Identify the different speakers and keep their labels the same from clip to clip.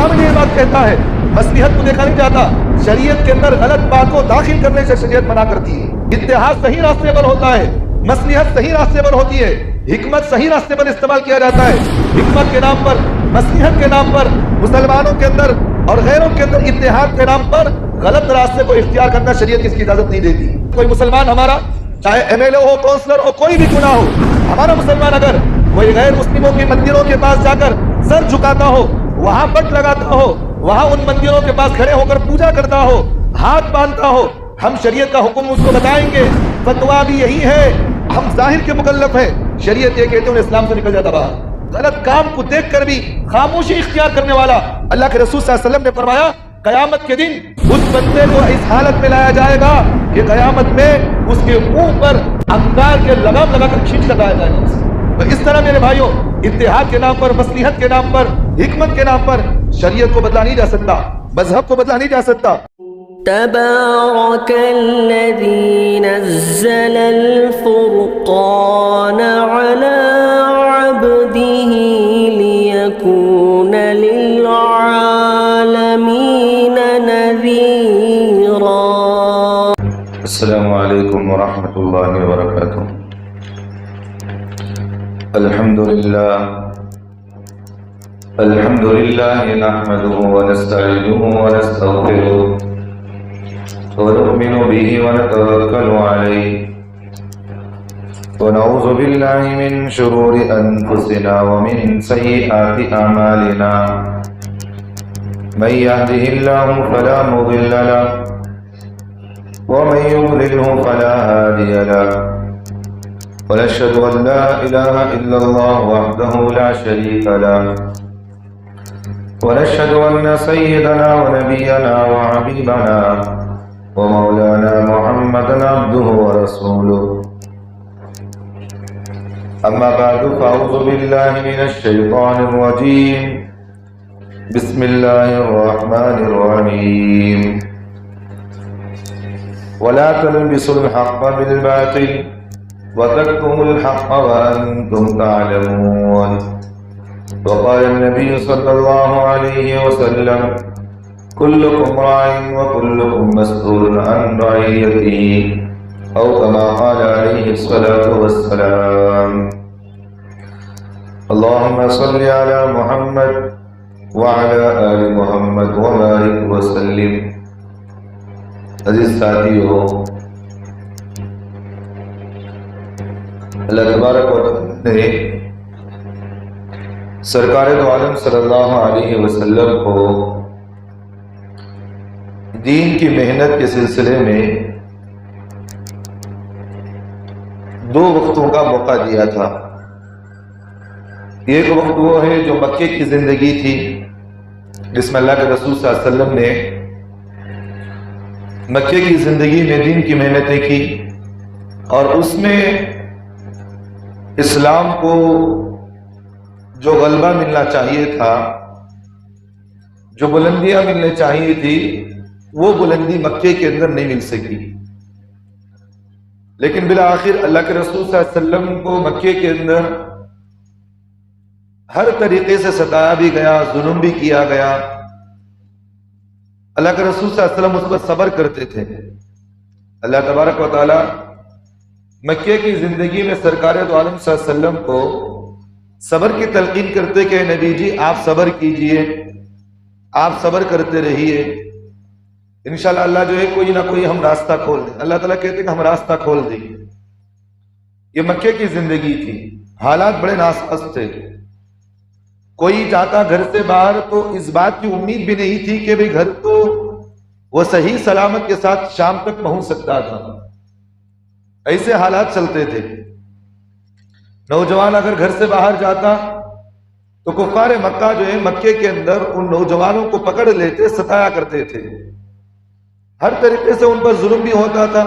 Speaker 1: سامنے یہ بات کہتا ہے، مصلحت کو دیکھا نہیں جاتا۔ شریعت کے اندر غلط بات کو داخل کرنے سے شریعت منع کرتی ہے۔ اتحاد صحیح راستے پر ہوتا ہے، مصلحت صحیح راستے پر ہوتی ہے، حکمت صحیح راستے پر استعمال کیا جاتا ہے۔ حکمت کے نام پر، مصلحت کے نام پر مسلمانوں کے اندر اور غیروں کے اندر اتحاد کے نام پر غلط راستے کو اختیار کرنا شریعت اس کی اجازت نہیں دیتی۔ کوئی مسلمان ہمارا، چاہے ایم ایل اے ہو، کونسلر ہو، کوئی بھی گناہ ہو، ہمارا مسلمان اگر کوئی غیر مسلموں کے مندروں کے پاس جا کر سر جھکاتا ہو، وہاں بٹ لگاتا ہو، وہاں ان مندروں کے پاس کھڑے ہو کر پوجا کرتا ہو، ہاتھ باندھتا ہو، ہم شریعت کا حکم اس کو بتائیں گے، فتویٰ بھی یہی ہے، ہم ظاہر کے مکلف ہیں، شریعت یہ کہتے ہیں اسلام سے نکل جاتا باہر۔ غلط کام کو دیکھ کر بھی خاموشی اختیار کرنے والا، اللہ کے رسول صلی اللہ علیہ وسلم نے فرمایا قیامت کے دن اس بندے کو اس حالت میں لایا جائے گا کہ قیامت میں اس کے منہ پر انگار کے لگام لگا کر کھینچ کر لایا جائے گا۔ تو اس طرح میرے بھائیوں، اتحاد کے نام پر، مصلحت کے نام پر، حکمت کے نام پر شریعت کو بدلا نہیں جا سکتا، مذہب کو بدلا نہیں جا سکتا۔
Speaker 2: تبارك الذي نزل الفرقان على عبده ليكون للعالمين نذيرا۔
Speaker 3: السلام علیکم ورحمۃ اللہ وبرکاتہ۔ الحمد للہ نحمده ونستعینه ونستغفره ونؤمن به ونتوکل علیہ ونعوذ باللہ من شرور انفسنا ومن سیئات اعمالنا، من يهده الله فلا مضل له ومن يضلله فلا هادي له، ونشهد أن لا إله إلا الله وحده لا شريك له، ونشهد أن سيدنا ونبينا وحبيبنا ومولانا محمدا عبده ورسوله، أما بعد فأعوذ بالله من الشيطان الرجيم، بسم الله الرحمن الرحيم، ولا تلبسوا الحق بالباطل وتكتموا الحق وأنتم تعلمون، وقال النبي صلى الله عليه وسلم كلكم راع وكلكم مسؤول عن رعيته، أو كما قال عليه الصلاة والسلام۔ اللهم صل على محمد وعلى آل محمد وبارك وسلم۔ عزیز ساتھیو، اللہ تبارک و تعالی نے سرکار دو عالم صلی اللہ علیہ وسلم کو دین کی محنت کے سلسلے میں 2 وقتوں کا موقع دیا تھا۔ ایک وقت وہ ہے جو مکے کی زندگی تھی، جس میں اللہ کے رسول صلی اللہ علیہ وسلم نے مکے کی زندگی میں دین کی محنتیں کی، اور اس میں اسلام کو جو غلبہ ملنا چاہیے تھا، جو بلندیاں ملنے چاہیے تھی، وہ بلندی مکے کے اندر نہیں مل سکی۔ لیکن بالآخر اللہ کے رسول صلی اللہ علیہ وسلم کو مکے کے اندر ہر طریقے سے ستایا بھی گیا، ظلم بھی کیا گیا۔ اللہ کے رسول صلی اللہ علیہ وسلم اس پر صبر کرتے تھے۔ اللہ تبارک و تعالی مکے کی زندگی میں سرکار دو عالم صلی اللہ علیہ وسلم کو صبر کی تلقین کرتے کہ نبی جی آپ صبر کیجئے، آپ صبر کرتے رہیے، انشاءاللہ اللہ جو ہے کوئی نہ کوئی ہم راستہ کھول دیں۔ اللہ تعالیٰ کہتے ہیں کہ ہم راستہ کھول دیں گے۔ یہ مکے کی زندگی تھی، حالات بڑے ناساز تھے، کوئی جاتا گھر سے باہر تو اس بات کی امید بھی نہیں تھی کہ بھئی گھر تو وہ صحیح سلامت کے ساتھ شام تک پہنچ سکتا تھا۔ ایسے حالات چلتے تھے۔ نوجوان اگر گھر سے باہر جاتا تو کفار مکہ جو ہے مکے کے اندر ان نوجوانوں کو پکڑ لیتے، ستایا کرتے تھے، ہر طریقے سے ان پر ظلم بھی ہوتا تھا۔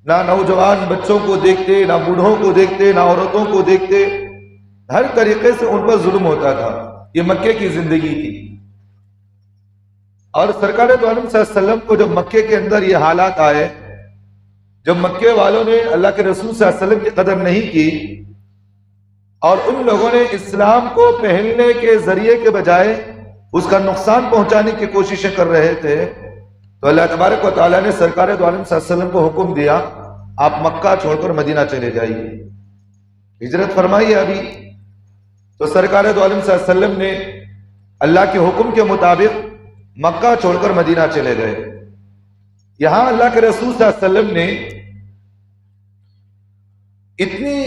Speaker 3: نہ نوجوان بچوں کو دیکھتے، نہ بوڑھوں کو دیکھتے، نہ عورتوں کو دیکھتے، ہر طریقے سے ان پر ظلم ہوتا تھا۔ یہ مکے کی زندگی تھی۔ اور سرکار دو عالم صلی اللہ علیہ وسلم کو جب مکے کے اندر یہ حالات آئے، جب مکے والوں نے اللہ کے رسول صلی اللہ علیہ وسلم کی قدر نہیں کی، اور ان لوگوں نے اسلام کو پہننے کے ذریعے کے بجائے اس کا نقصان پہنچانے کی کوششیں کر رہے تھے، تو اللہ تبارک و تعالیٰ نے سرکار دو عالم صلی اللہ علیہ وسلم کو حکم دیا آپ مکہ چھوڑ کر مدینہ چلے جائیے، ہجرت فرمائیے ابھی۔ تو سرکار دو عالم صلی اللہ علیہ وسلم نے اللہ کے حکم کے مطابق مکہ چھوڑ کر مدینہ چلے گئے۔ یہاں اللہ کے رسول صلی اللہ علیہ وسلم نے اتنی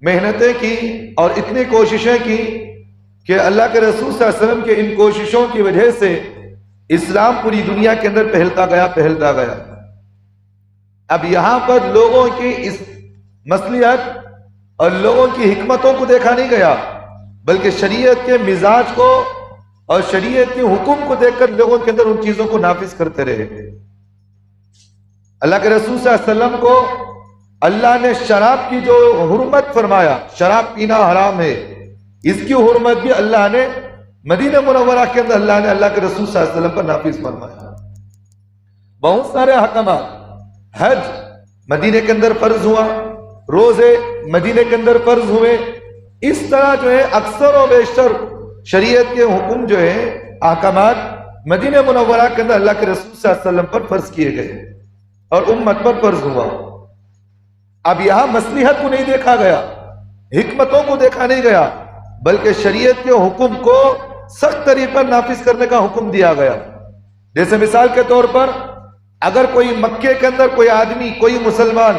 Speaker 3: محنتیں کی اور اتنی کوششیں کی کہ اللہ کے رسول صلی اللہ علیہ وسلم کے ان کوششوں کی وجہ سے اسلام پوری دنیا کے اندر پھیلتا گیا۔ اب یہاں پر لوگوں کی اس مصلحت اور لوگوں کی حکمتوں کو دیکھا نہیں گیا، بلکہ شریعت کے مزاج کو اور شریعت کے حکم کو دیکھ کر لوگوں کے اندر ان چیزوں کو نافذ کرتے رہے۔ اللہ کے رسول صلی اللہ علیہ وسلم کو اللہ نے شراب کی جو حرمت فرمایا، شراب پینا حرام ہے، اس کی حرمت بھی اللہ نے مدینہ منورہ کے اندر اللہ کے رسول صلی اللہ علیہ وسلم پر نافذ فرمایا۔ بہت سارے احکامات، حج مدینے کے اندر فرض ہوا، روزے مدینے کے اندر فرض ہوئے، اس طرح جو ہے اکثر و بیشتر شریعت کے حکم جو ہے احکامات مدینہ منورہ کے اندر اللہ کے رسول صلی اللہ علیہ وسلم پر فرض کیے گئے اور امت پر فرض ہوا۔ اب یہاں مصلحت کو نہیں دیکھا گیا، حکمتوں کو دیکھا نہیں گیا، بلکہ شریعت کے حکم کو سخت طریقے پر نافذ کرنے کا حکم دیا گیا۔ جیسے مثال کے طور پر اگر کوئی مکے کے اندر کوئی آدمی، کوئی مسلمان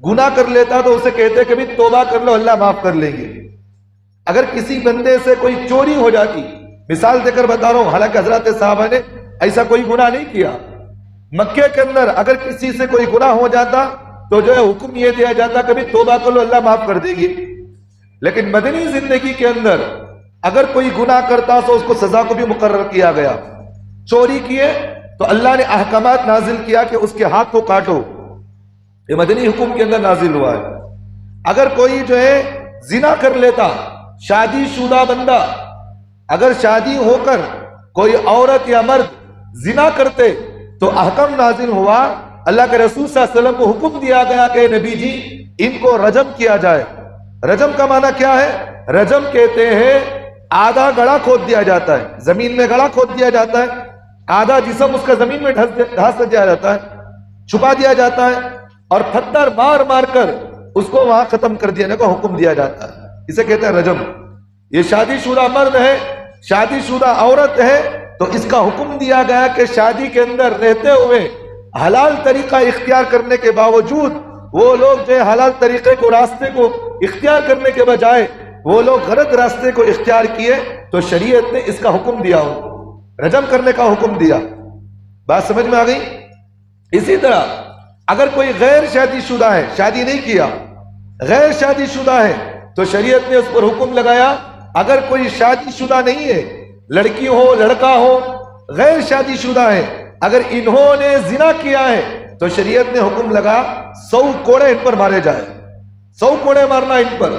Speaker 3: گناہ کر لیتا تو اسے کہتے کہ بھی توبہ کر لو، اللہ معاف کر لیں گے۔ اگر کسی بندے سے کوئی چوری ہو جاتی، مثال دے کر بتا رہا ہوں، حالانکہ حضرات صحابہ نے ایسا کوئی گناہ نہیں کیا، مکے کے اندر اگر کسی سے کوئی گناہ ہو جاتا تو جو ہے حکم یہ دیا جاتا کہ بھی توبہ کر لو، اللہ معاف کر دے گی۔ لیکن مدنی زندگی کے اندر اگر کوئی گناہ کرتا تو اس کو سزا کو بھی مقرر کیا گیا۔ چوری کیے تو اللہ نے احکامات نازل کیا کہ اس کے ہاتھ کو کاٹو، یہ مدنی حکم کے اندر نازل ہوا ہے۔ اگر کوئی جو ہے زنا کر لیتا، شادی شدہ بندہ اگر شادی ہو کر کوئی عورت یا مرد زنا کرتے تو احکام نازل ہوا، اللہ کے رسول صلی اللہ علیہ وسلم کو حکم دیا گیا کہ نبی جی ان کو رجم کیا جائے۔ رجم کا معنی کیا ہے؟ رجم کہتے ہیں آدھا گڑھا کھود دیا جاتا ہے، زمین میں گڑھا کھود دیا جاتا ہے، آدھا جسم اس کا زمین میں ڈھانس دیا جاتا ہے، چھپا دیا جاتا ہے، اور پتھر مار مار کر اس کو وہاں ختم کر دینے کا حکم دیا جاتا ہے، اسے کہتے ہیں رجم۔ یہ شادی شدہ مرد ہے، شادی شدہ عورت ہے، تو اس کا حکم دیا گیا کہ شادی کے اندر رہتے ہوئے حلال طریقہ اختیار کرنے کے باوجود وہ لوگ جو ہے حلال طریقے کو، راستے کو اختیار کرنے کے بجائے وہ لوگ غلط راستے کو اختیار کیے تو شریعت نے اس کا حکم دیا، رجم کرنے کا حکم دیا۔ بات سمجھ میں آ گئی؟ اسی طرح اگر کوئی غیر شادی شدہ ہے، شادی نہیں کیا، غیر شادی شدہ ہے، تو شریعت نے اس پر حکم لگایا اگر کوئی شادی شدہ نہیں ہے، لڑکی ہو لڑکا ہو، غیر شادی شدہ ہے، اگر انہوں نے زنا کیا ہے تو شریعت نے حکم لگا 100 کوڑے ان پر مارے جائے، 100 کوڑے مارنا ان پر۔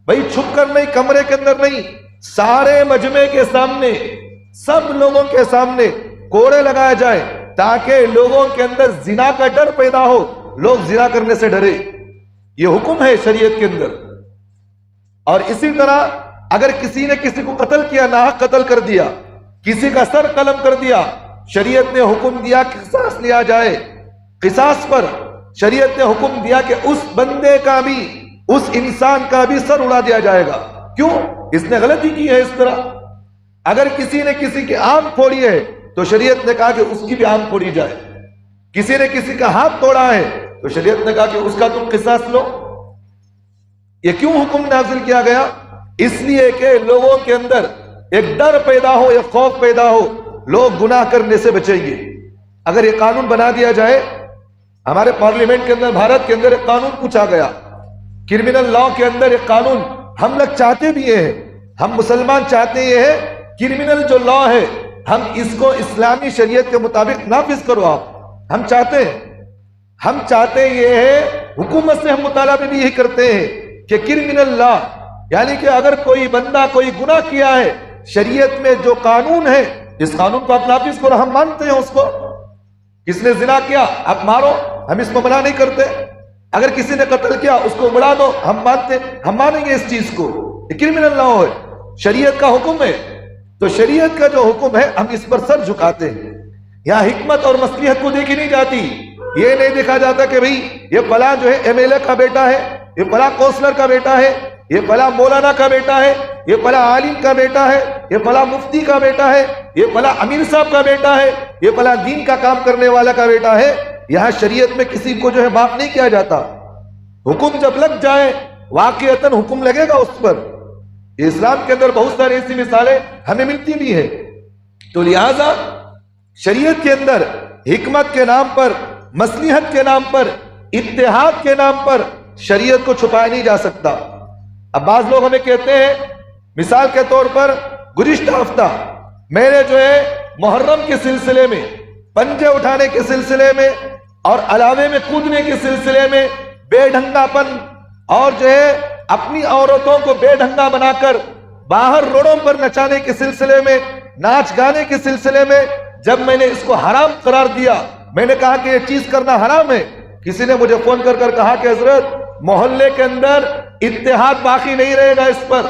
Speaker 3: بھائی چھپ کر نہیں، کمرے کے اندر نہیں، سارے مجمع کے سامنے، سب لوگوں کے سامنے کوڑے لگائے جائے تاکہ لوگوں کے اندر زنا کا ڈر پیدا ہو، لوگ زنا کرنے سے ڈرے۔ یہ حکم ہے شریعت کے اندر۔ اور اسی طرح اگر کسی نے کسی کو قتل کیا، ناحق قتل کر دیا، کسی کا سر قلم کر دیا، شریعت نے حکم دیا کہ قصاص لیا جائے۔ قصاص پر شریعت نے حکم دیا کہ اس بندے کا بھی، اس انسان کا بھی سر اڑا دیا جائے گا۔ کیوں؟ اس نے غلطی کی ہے۔ اس طرح اگر کسی نے کسی کی آنکھ پھوڑی ہے تو شریعت نے کہا کہ اس کی بھی آنکھ پھوڑی جائے۔ کسی نے کسی کا ہاتھ توڑا ہے تو شریعت نے کہا کہ اس کا تم قصاص لو۔ یہ کیوں حکم نازل کیا گیا؟ اس لیے کہ لوگوں کے اندر ایک ڈر پیدا ہو، ایک خوف پیدا ہو، لوگ گناہ کرنے سے بچیں گے۔ اگر یہ قانون بنا دیا جائے، ہمارے پارلیمنٹ کے اندر، بھارت کے اندر ایک قانون پوچھا گیا، کرمنل لاء کے اندر ایک قانون ہم لوگ چاہتے بھی ہیں، ہم مسلمان چاہتے یہ ہے کرمنل جو لاء ہے ہم اس کو اسلامی شریعت کے مطابق نافذ کرو۔ آپ ہم چاہتے یہ ہے، حکومت سے ہم مطالبہ بھی یہی کرتے ہیں کہ کرمنل لاء، یعنی کہ اگر کوئی بندہ کوئی گناہ کیا ہے، شریعت میں جو قانون ہے اس قانون کو آپ نافذ کرو۔ ہم مانتے ہیں اس کو، کس نے زنا کیا آپ مارو، ہم اس کو منع نہیں کرتے۔ اگر کسی نے قتل کیا اس کو اڑا دو، ہم مانتے، ہم مانیں گے اس چیز کو، یہ کرمنل لاء ہے، شریعت کا حکم ہے۔
Speaker 1: تو شریعت کا جو حکم ہے ہم اس پر سر جھکاتے ہیں. یہاں حکمت اور مصلحت کو دیکھی نہیں جاتی. یہ نہیں دیکھا جاتا کہ بھئی یہ فلاں جو ہے ایم ایل اے کا بیٹا ہے, یہ فلاں کونسلر کا بیٹا ہے, یہ فلاں مولانا کا بیٹا ہے, یہ فلاں عالم کا بیٹا ہے, یہ فلاں مفتی کا بیٹا ہے, یہ فلاں امیر صاحب کا بیٹا ہے, یہ فلاں دین کا کام کرنے والا کا بیٹا ہے. یہاں شریعت میں کسی کو جو ہے معاف نہیں کیا جاتا. حکم جب لگ جائے واقعتاً حکم لگے گا اس پر. اسلام کے اندر بہت ساری ایسی مثالیں ہمیں ملتی بھی ہیں. تو لہذا شریعت کے اندر حکمت کے نام پر, مصلحت کے نام پر, اتحاد کے نام پر شریعت کو چھپایا نہیں جا سکتا. اب بعض لوگ ہمیں کہتے ہیں, مثال کے طور پر گزشتہ ہفتہ میں نے جو ہے محرم کے سلسلے میں, پنجے اٹھانے کے سلسلے میں اور علاوے میں کودنے کے سلسلے میں بے ڈھنگا پن اور جو ہے اپنی عورتوں کو بے ڈھنگا بنا کر باہر روڈوں پر نچانے کے سلسلے میں, ناچ گانے کے سلسلے میں جب میں نے اس کو حرام قرار دیا, میں نے کہا کہ یہ چیز کرنا حرام ہے, کسی نے مجھے فون کر کر کہا کہ حضرت محلے کے اندر اتحاد باقی نہیں رہے گا, اس پر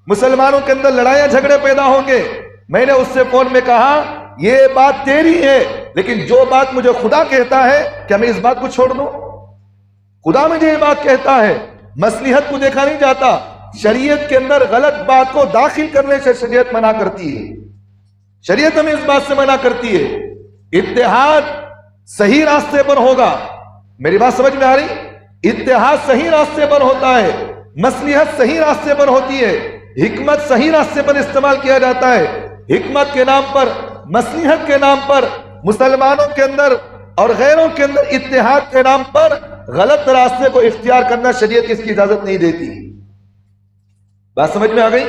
Speaker 1: مسلمانوں کے اندر لڑائیاں جھگڑے پیدا ہوں گے. میں نے اس سے فون میں کہا یہ بات تیری ہے, لیکن جو بات مجھے خدا کہتا ہے کیا میں اس بات کو چھوڑ دوں؟ خدا مجھے یہ بات کہتا ہے. مصلحت کو دیکھا نہیں جاتا. شریعت کے اندر غلط بات کو داخل کرنے سے شریعت منع کرتی ہے. شریعت ہمیں اس بات سے منع کرتی ہے. اتحاد صحیح راستے پر ہوگا. میری بات سمجھ میں آ رہی؟ اتحاد صحیح راستے پر ہوتا ہے, مصلحت صحیح راستے پر ہوتی ہے, حکمت صحیح راستے پر استعمال کیا جاتا ہے. حکمت کے نام پر, مصلحت کے نام پر, مسلمانوں کے اندر اور غیروں کے اندر اتحاد کے نام پر غلط راستے کو اختیار کرنا شریعت اس کی اجازت نہیں دیتی. بات سمجھ میں آ گئی؟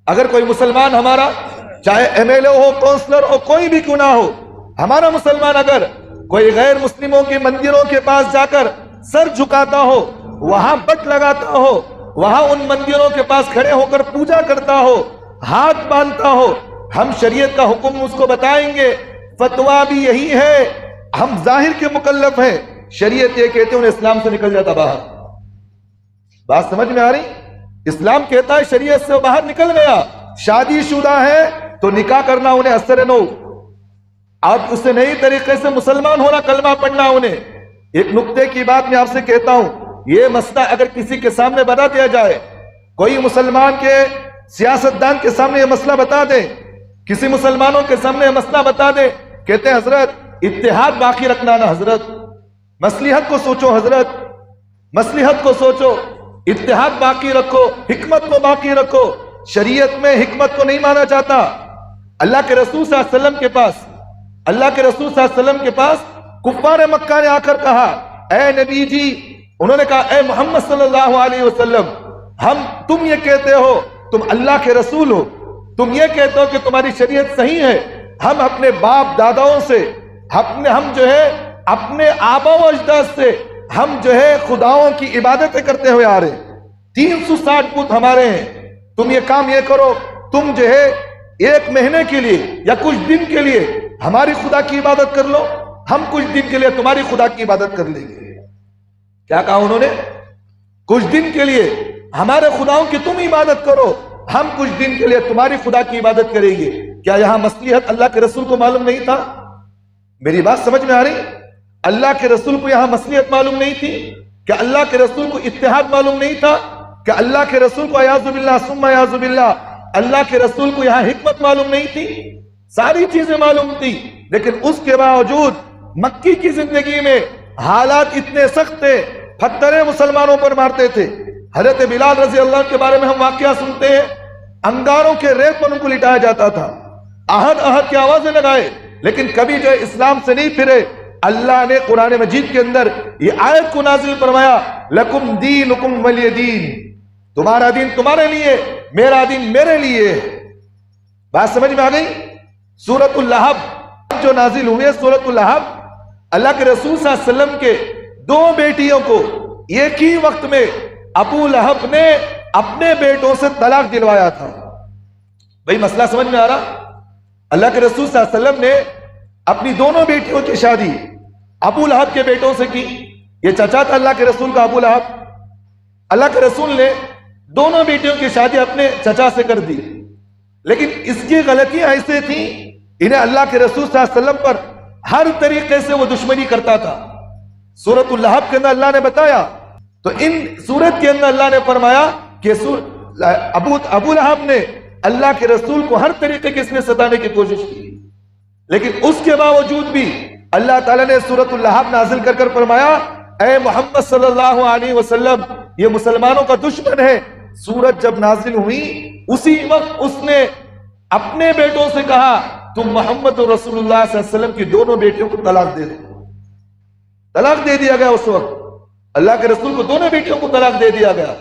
Speaker 1: اگر کوئی مسلمان ہمارا, چاہے ایم ایل اے ہو, کونسلر ہو, کوئی بھی کیوں نہ ہو, ہمارا مسلمان اگر کوئی غیر مسلموں کے مندروں کے پاس جا کر سر جھکاتا ہو, وہاں بٹ لگاتا ہو, وہاں ان مندروں کے پاس کھڑے ہو کر پوجا کرتا ہو, ہاتھ باندھتا ہو, ہم شریعت کا حکم اس کو بتائیں گے. فتویٰ بھی یہی ہے, ہم ظاہر کے مکلف ہیں. شریعت یہ کہتے ہیں انہیں اسلام سے نکل جاتا باہر. بات سمجھ میں آ رہی؟ اسلام کہتا ہے شریعت سے باہر نکل گیا. شادی شدہ ہے تو نکاح کرنا انہیں اثر نو, اب اس سے نئی طریقے سے مسلمان ہونا, کلمہ پڑھنا انہیں. ایک نقطے کی بات میں آپ سے کہتا ہوں, یہ مسئلہ اگر کسی کے سامنے بتا دیا جائے, کوئی مسلمان کے سیاستدان کے سامنے یہ مسئلہ بتا دے, کسی مسلمانوں کے سامنے یہ مسئلہ بتا دے, کہتے ہیں حضرت اتحاد باقی رکھنا نا, حضرت مصلحت کو سوچو, حضرت مصلحت کو سوچو, اتحاد باقی رکھو, حکمت کو باقی رکھو. شریعت میں حکمت کو نہیں مانا جاتا. اللہ کے رسول صلی اللہ علیہ وسلم کے پاس, اللہ کے رسول صلی اللہ علیہ وسلم کے پاس کفار مکہ نے آ کر کہا, اے نبی جی, انہوں نے کہا اے محمد صلی اللہ علیہ وسلم, تم یہ کہتے ہو تم اللہ کے رسول ہو, تم یہ کہتے ہو کہ تمہاری شریعت صحیح ہے, ہم اپنے باپ داداؤں سے, ہم جو ہے اپنے آبا و اجداد سے ہم جو ہے خداؤں کی عبادتیں کرتے ہوئے آ رہے ہیں, 360 بت ہمارے ہیں. تم یہ کام یہ کرو, تم جو ہے ایک مہینے کے لیے یا کچھ دن کے لیے ہماری خدا کی عبادت کر لو, ہم کچھ دن کے لیے تمہاری خدا کی عبادت کر لیں گے. کیا کہا انہوں نے؟ کچھ دن کے لیے ہمارے خداؤں کی تم عبادت کرو, ہم کچھ دن کے لیے تمہاری خدا کی عبادت کریں گے. کیا یہاں مصلحت اللہ کے رسول کو معلوم نہیں تھا؟ میری بات سمجھ میں آ رہی؟ اللہ کے رسول کو یہاں مصلحت معلوم نہیں تھی؟ کیا اللہ کے رسول کو اتحاد معلوم نہیں تھا؟ کیا اللہ کے رسول کو اعوذ باللہ ثم اعوذ باللہ, اللہ کے رسول کو یہاں حکمت معلوم نہیں تھی؟ ساری چیزیں معلوم تھی, لیکن اس کے باوجود مکی کی زندگی میں حالات اتنے سخت تھے, پتھریں مسلمانوں پر مارتے تھے. حضرت بلال رضی اللہ عنہ کے بارے میں ہم واقعہ سنتے ہیں, انگاروں کے ریت پر ان کو لٹایا جاتا تھا, احد احد کی آوازیں لگائے, لیکن کبھی جو اسلام سے نہیں پھرے. اللہ نے قرآن مجید کے اندر یہ آیت کو نازل فرمایا, لکم دینکم ولی دین, تمہارا دین تمہارے لیے, میرا دین میرے لیے. بات سمجھ میں آ گئی؟ سورۃ اللہب جو نازل ہوئی ہے, سورۃ اللہب, اللہ کے رسول صلی اللہ علیہ وسلم کے 2 بیٹیوں کو ایک ہی وقت میں ابو لہب نے اپنے بیٹوں سے طلاق دلوایا تھا. بھئی مسئلہ سمجھ میں آ رہا؟ اللہ کے رسول صلی اللہ علیہ وسلم نے اپنی دونوں بیٹیوں کی شادی ابو لہب کے بیٹوں سے کی. یہ چچا تھا اللہ کے رسول کا ابو لہب. اللہ کے رسول نے دونوں بیٹیوں کی شادی اپنے چچا سے کر دی. لیکن اس کی غلطیاں ایسے تھیں، انہیں اللہ کے رسول صلی اللہ علیہ وسلم پر ہر طریقے سے وہ دشمنی کرتا تھا۔ سورۃ اللہب کے اندر اللہ نے بتایا، تو ان سورت کے اندر اللہ نے فرمایا کہ ابو لہب نے اللہ کے رسول کو ہر طریقے کے اس نے ستانے کی کوشش کی، لیکن اس کے باوجود بھی اللہ تعالیٰ نے سورۃ اللہب نازل کر کر فرمایا، اے محمد صلی اللہ علیہ وسلم یہ مسلمانوں کا دشمن ہے۔ سورت جب نازل ہوئی اسی وقت اس نے اپنے بیٹوں سے کہا تم محمد رسول اللہ صلی اللہ علیہ وسلم کی دونوں بیٹیوں کو طلاق دے دو۔ طلاق دے دیا گیا اس وقت، اللہ کے رسول کو دونوں بیٹیوں کو طلاق دے دیا گیا۔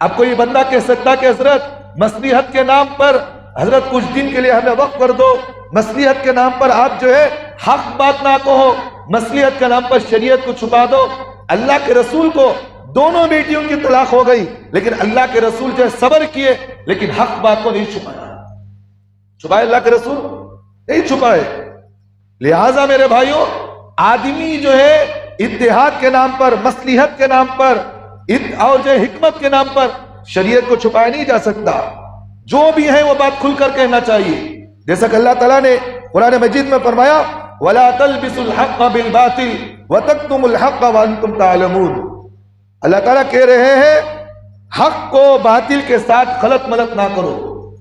Speaker 1: اب کوئی بندہ کہہ سکتا کہ حضرت مصلحت کے نام پر حضرت کچھ دن کے لیے ہمیں وقف کر دو، مصلحت کے نام پر آپ جو ہے حق بات نہ کہو، مصلحت کے نام پر شریعت کو چھپا دو۔ اللہ کے رسول کو دونوں بیٹیوں کی طلاق ہو گئی، لیکن اللہ کے رسول جو ہے صبر کیے، لیکن حق بات کو نہیں چھپایا۔ چھپائے اللہ کے رسول نہیں چھپائے۔ لہٰذا میرے بھائیوں، آدمی جو ہے اتحاد کے نام پر، مصلحت کے نام پر اور جو ہے حکمت کے نام پر شریعت کو چھپایا نہیں جا سکتا۔ جو بھی ہے وہ بات کھل کر کہنا چاہیے، جیسا کہ اللہ تعالیٰ نے قرآن مجید میں فرمایا وَلَا تَلْبِسُوا الْحَقَّ بِالْبَاطِلِ وَتَكْتُمُوا الْحَقَّ وَأَنْتُمْ تَعْلَمُونَ۔ اللہ تعالیٰ کہہ رہے ہیں حق کو باطل کے ساتھ غلط ملط نہ کرو۔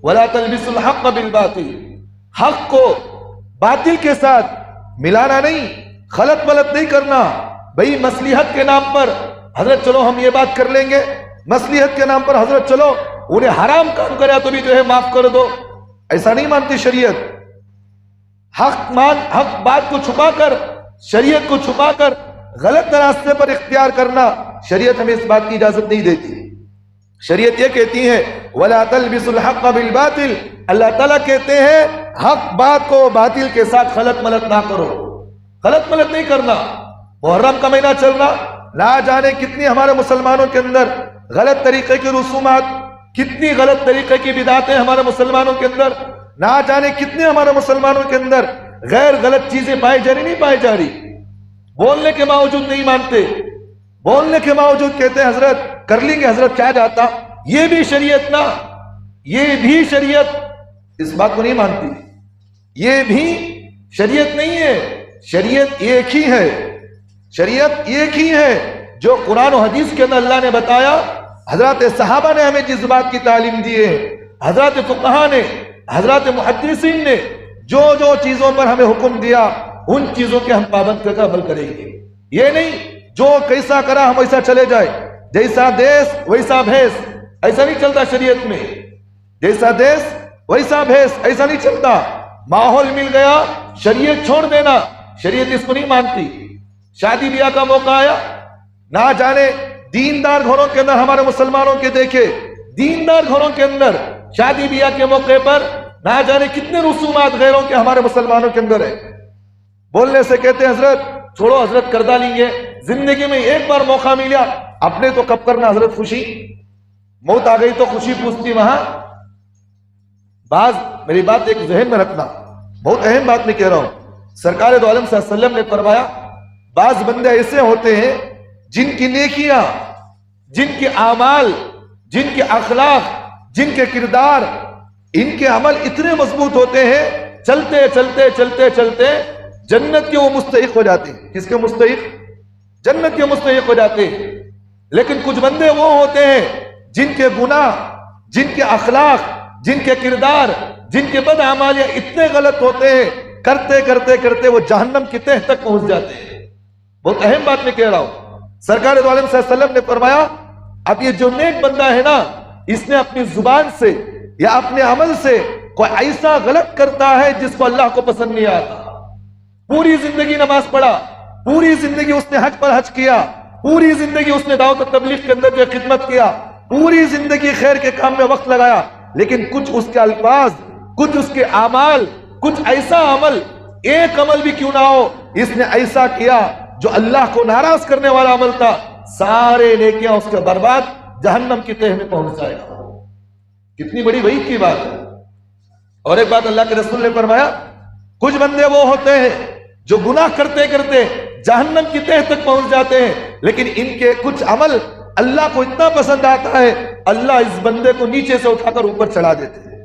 Speaker 1: وَلَا تَلْبِسُوا الْحَقَّ بِالْبَاطِلِ، حق کو باطل کے ساتھ ملانا نہیں، غلط ملط نہیں کرنا۔ بھئی مصلحت کے نام پر حضرت چلو ہم یہ بات کر لیں گے، مصلحت کے نام پر حضرت چلو انہیں حرام کام کرا تو بھی جو ہے معاف کر دو، ایسا نہیں مانتی شریعت۔ حق بات کو چھپا کر، شریعت کو چھپا کر غلط راستے پر اختیار کرنا، شریعت ہمیں اس بات کی اجازت نہیں دیتی۔ شریعت یہ کہتی ہے وَلَا تَلْبِسُوا الْحَقَّ بِالْبَاطِلِ، اللہ تعالیٰ کہتے ہیں حق بات کو باطل کے ساتھ غلط ملط نہ کرو، غلط ملط نہیں کرنا۔ محرم کا مہینہ چل رہا، نہ جانے کتنی ہمارے مسلمانوں کے اندر غلط طریقے کی رسومات، کتنی غلط طریقے کی بدعتیں ہمارے مسلمانوں کے اندر، نہ جانے کتنے ہمارے مسلمانوں کے اندر غیر غلط چیزیں پائی جا رہی نہیں پائی جا رہی، بولنے کے باوجود نہیں مانتے، بولنے کے باوجود کہتے ہیں حضرت کر لیں گے، حضرت کیا جاتا۔ یہ بھی شریعت نہ، یہ بھی شریعت اس بات کو نہیں مانتی، یہ بھی شریعت نہیں ہے۔ شریعت ایک ہی ہے، شریعت ایک ہی ہے جو قرآن و حدیث کے اندر اللہ نے بتایا، حضرات صحابہ نے ہمیں جس بات کی تعلیم دی ہے، حضرات فقہا نے، حضرات محدثین نے جو جو چیزوں پر ہمیں حکم دیا ان چیزوں کے ہم پابند کر کے عمل کریں گے۔ یہ نہیں جو کیسا کرا ہم ویسا چلے جائے، جیسا دیس ویسا بھیس، ایسا نہیں چلتا شریعت میں۔ جیسا دیس ویسا بھیس ایسا نہیں چلتا۔ ماحول مل گیا شریعت چھوڑ دینا، شریعت اس کو نہیں مانتی۔ شادی بیاہ کا موقع آیا، نہ جانے دیندار گھروں کے اندر ہمارے مسلمانوں کے دیکھے، دیندار گھروں کے اندر شادی بیاہ کے موقع پر نہ جانے کتنے رسومات غیروں کے ہمارے مسلمانوں کے اندر ہے۔ بولنے سے کہتے ہیں حضرت چھوڑو، حضرت کردہ لیں گے، زندگی میں ایک بار موقع ملا، اپنے تو کب کرنا حضرت خوشی، موت آ گئی تو خوشی پوچھتی وہاں۔ بعض میری بات ایک ذہن میں رکھنا، بہت اہم بات میں کہہ رہا ہوں۔ سرکار دو عالم صلی اللہ علیہ وسلم نے فرمایا بعض بندے ایسے ہوتے ہیں جن کی نیکیاں، جن کے اعمال، جن کے اخلاق، جن کے کردار، ان کے عمل اتنے مضبوط ہوتے ہیں، چلتے چلتے چلتے چلتے جنت کے وہ مستحق ہو جاتے ہیں۔ کس کے مستحق؟ جنت کے مستحق ہو جاتے ہیں۔ لیکن کچھ بندے وہ ہوتے ہیں جن کے گناہ، جن کے اخلاق، جن کے کردار، جن کے بد اعمالیاں اتنے غلط ہوتے ہیں، کرتے کرتے کرتے وہ جہنم کی تہ تک پہنچ جاتے ہیں۔ بہت اہم بات میں کہہ رہا ہوں۔ سرکار دو عالم صلی اللہ علیہ وسلم نے فرمایا اب یہ جو نیک بندہ ہے نا، اس نے اپنی زبان سے یا اپنے عمل سے کوئی ایسا غلط کرتا ہے جس کو اللہ کو پسند نہیں آتا۔ پوری زندگی نماز پڑھا، پوری زندگی اس نے حج پر حج کیا، پوری زندگی اس نے دعوت و تبلیغ کے اندر جو خدمت کیا، پوری زندگی خیر کے کام میں وقت لگایا، لیکن کچھ اس کے الفاظ، کچھ اس کے اعمال، کچھ ایسا عمل، ایک عمل بھی کیوں نہ ہو، اس نے ایسا کیا جو اللہ کو ناراض کرنے والا عمل تھا، سارے نیکیاں اس کے برباد، جہنم کی تہ میں پہنچ جائے گا۔ کتنی بڑی وعید کی بات ہے۔ اور ایک بات اللہ کے رسول نے فرمایا کچھ بندے وہ ہوتے ہیں جو گناہ کرتے کرتے جہنم کی تہ تک پہنچ جاتے ہیں، لیکن ان کے کچھ عمل اللہ کو اتنا پسند آتا ہے، اللہ اس بندے کو نیچے سے اٹھا کر اوپر چڑھا دیتے ہیں۔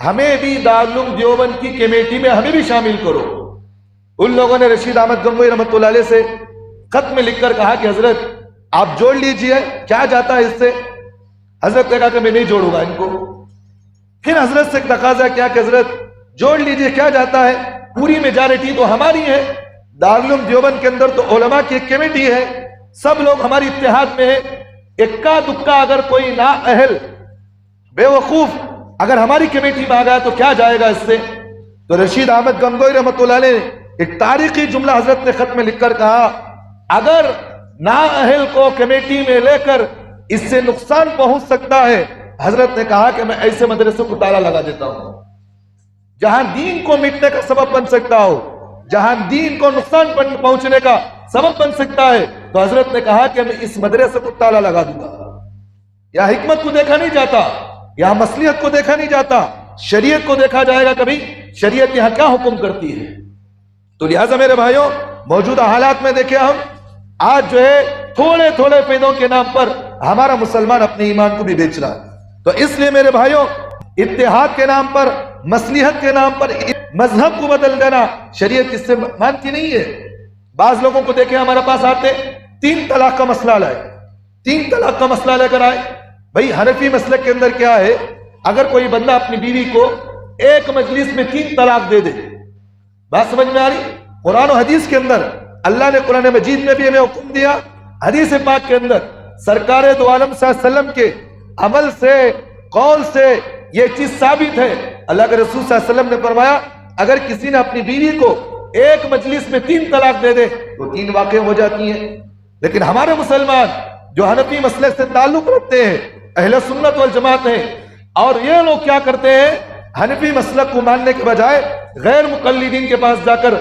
Speaker 3: ہمیں بھی دارالعلوم دیوبند کی کمیٹی میں ہمیں بھی شامل کرو۔ ان لوگوں نے رشید احمد گنگوئی رحمۃ اللہ علیہ سے خط میں لکھ کر کہا کہ حضرت آپ جوڑ لیجئے، کیا جاتا ہے اس سے؟ حضرت نے کہا کہ میں نہیں جوڑوں گا ان کو۔ پھر حضرت سے تقاضا کیا کہ حضرت جوڑ لیجئے، کیا جاتا ہے؟ پوری میجارٹی تو ہماری ہے، دارالعلوم دیوبند کے اندر تو علماء کی ایک کمیٹی ہے، سب لوگ ہماری اتحاد میں ہیں، اکا دکا اگر کوئی نااہل بے وقوف اگر ہماری کمیٹی میں آ گیا تو کیا جائے گا اس سے؟ تو رشید احمد گنگوئی رحمۃ اللہ علیہ نے ایک تاریخی جملہ حضرت نے خط میں لکھ کر کہا، اگر نااہل کو کمیٹی میں لے کر اس سے نقصان پہنچ سکتا ہے، حضرت نے کہا کہ میں ایسے مدرسوں کو تالا لگا دیتا ہوں جہاں دین کو مٹنے کا سبب بن سکتا ہو، جہاں دین کو نقصان پہنچنے کا سبب بن سکتا ہے، تو حضرت نے کہا کہ میں اس مدرسے کو تالا لگا دوں گا۔ یا حکمت کو دیکھا نہیں جاتا، یہاں مصلحت کو دیکھا نہیں جاتا، شریعت کو دیکھا جائے گا کبھی، شریعت یہاں کیا حکم کرتی ہے۔ تو لہٰذا میرے بھائیوں، موجودہ حالات میں دیکھیں ہم آج جو ہے تھوڑے تھوڑے پیدوں کے نام پر ہمارا مسلمان اپنے ایمان کو بھی بیچ رہا ہے۔ تو اس لیے میرے بھائیوں، اتحاد کے نام پر، مصلحت کے نام پر مذہب کو بدل دینا شریعت اس سے مانتی نہیں ہے۔ بعض لوگوں کو دیکھیں ہمارے پاس آتے 3 طلاق کا مسئلہ لائے، 3 طلاق کا مسئلہ لے کر آئے۔ بھائی حنفی مسلک کے اندر کیا ہے، اگر کوئی بندہ اپنی بیوی کو ایک مجلس میں 3 طلاق دے دے، بات سمجھ میں آ رہی؟ قرآن و حدیث کے اندر اللہ نے قرآن مجید میں بھی ہمیں حکم دیا، حدیث پاک کے اندر سرکار دو عالم صلی اللہ علیہ وسلم کے عمل سے، قول سے یہ چیز ثابت ہے۔ اللہ کے رسول صلی اللہ علیہ وسلم نے فرمایا اگر کسی نے اپنی بیوی کو ایک مجلس میں 3 طلاق دے دے تو 3 واقع ہو جاتی ہیں۔ لیکن ہمارے مسلمان جو حنفی مسلک سے تعلق رکھتے ہیں، اہل سنت والجماعت ہیں، اور یہ لوگ کیا کرتے ہیں، حنفی مسلک کو ماننے کے بجائے غیر مقلدین کے پاس جا کر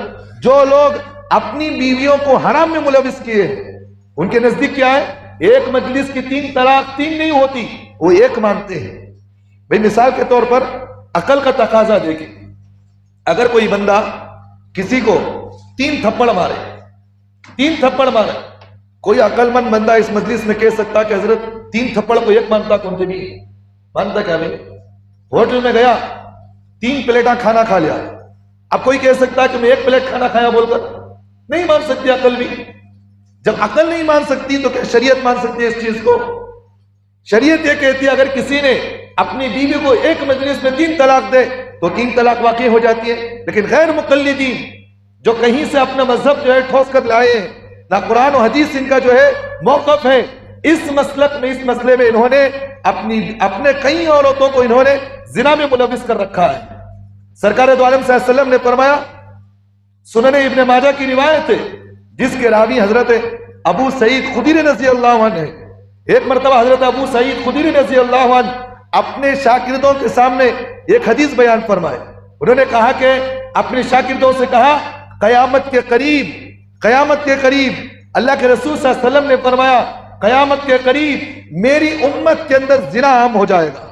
Speaker 3: جو لوگ اپنی بیویوں کو حرام میں ملوث کیے ہیں، ان کے نزدیک کیا ہے، ایک مجلس کی 3 طلاق 3 نہیں ہوتی، وہ 1 مانتے ہیں۔ بھئی مثال کے طور پر عقل کا تقاضا دیکھیں، اگر کوئی بندہ کسی کو 3 تھپڑ مارے، 3 تھپڑ مارے، کوئی عقل مند بندہ اس مجلس میں کہہ سکتا کہ حضرت 3 تھپڑ کو 1 مانتا کون سے بھی مانتا کیا؟ بھائی ہوٹل میں گیا 3 پلیٹاں کھانا کھا لیا، اب کوئی کہہ سکتا کہ میں 1 پلیٹ کھانا کھایا بول کر؟ نہیں مان سکتی عقل بھی۔ جب عقل نہیں مان سکتی تو کیا شریعت مان سکتی ہے اس چیز کو؟ شریعت یہ کہتی ہے اگر کسی نے اپنی بیوی کو ایک مجلس میں 3 طلاق دے تو 3 طلاق واقع ہو جاتی ہے۔ لیکن غیر مقلدین جو کہیں سے اپنا مذہب جو ہے ٹھوس کر لائے ہیں، نہ قرآن و حدیث ان کا جو ہے موقف ہے، اس مسلک میں، اس مسئلے میں انہوں نے اپنے کئی عورتوں کو انہوں نے زنا میں ملوث کر رکھا ہے۔ سرکار دو عالم صلی اللہ علیہ وسلم نے فرمایا، سنن ابن ماجہ کی روایت ہے جس کے راوی حضرت ابو سعید خدری رضی اللہ عنہ ہے، ایک مرتبہ حضرت ابو سعید خدری رضی اللہ عنہ اپنے شاگردوں کے سامنے ایک حدیث بیان فرمائے۔ انہوں نے کہا کہ اپنے شاگردوں سے کہا قیامت کے قریب اللہ کے رسول صلی اللہ علیہ وسلم نے فرمایا قیامت کے قریب میری امت کے اندر زنا عام ہو جائے گا،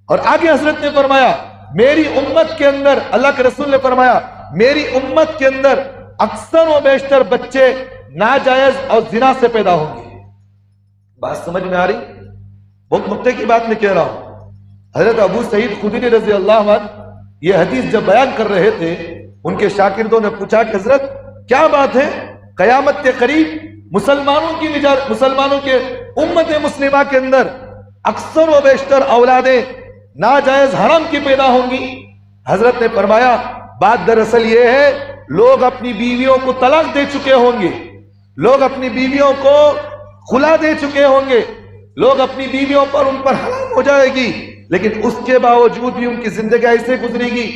Speaker 3: اور آگے حضرت نے فرمایا میری امت کے اندر، اللہ کے رسول نے فرمایا میری امت کے اندر اکثر و بیشتر بچے ناجائز اور زنا سے پیدا ہوں گے۔ بات سمجھ میں آ رہی؟ بہت نقطے کی بات میں کہہ رہا ہوں۔ حضرت ابو سعید خدری رضی اللہ عنہ یہ حدیث جب بیان کر رہے تھے، ان کے شاگردوں نے پوچھا کہ حضرت کیا بات ہے، قیامت کے قریب مسلمانوں کے امت مسلمہ کے اندر اکثر و بیشتر اولادیں ناجائز حرام کی پیدا ہوں گی؟ حضرت نے فرمایا بات دراصل یہ ہے، لوگ اپنی بیویوں کو طلاق دے چکے ہوں گے، لوگ اپنی بیویوں کو خلا دے چکے ہوں گے، لوگ اپنی بیویوں پر ان پر حرام ہو جائے گی، لیکن اس کے باوجود بھی ان کی زندگی ایسے گزرے گی،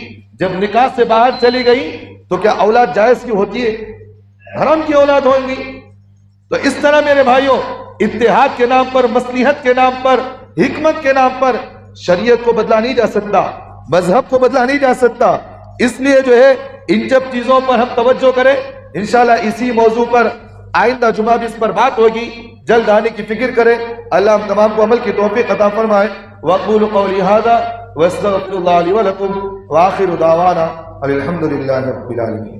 Speaker 3: جب نکاح سے باہر چلی گئی تو کیا اولاد جائز کی ہوتی ہے؟ حرام کی اولاد ہوں گی۔ تو اس طرح میرے بھائیوں، اتحاد کے نام پر، مصلحت کے نام پر، حکمت کے نام پر شریعت کو بدلا نہیں جا سکتا، مذہب کو بدلا نہیں جا سکتا۔ اس لیے جو ہے ان سب چیزوں پر ہم توجہ کریں۔ انشاءاللہ اسی موضوع پر آئندہ جمعہ بھی اس پر بات ہوگی، جلد آنے کی فکر کریں۔ اللہ ہم تمام کو عمل کی توفیق عطا فرمائے۔ وَأَقُولُ قَوْلِي هَذَا وَأَسْتَغْفِرُ اللَّهَ لِي وَلَكُمْ وَآخِرُ دَعْوَانَا الْحَمْدُ لِلَّهِ رَبِّ الْعَالَمِينَ۔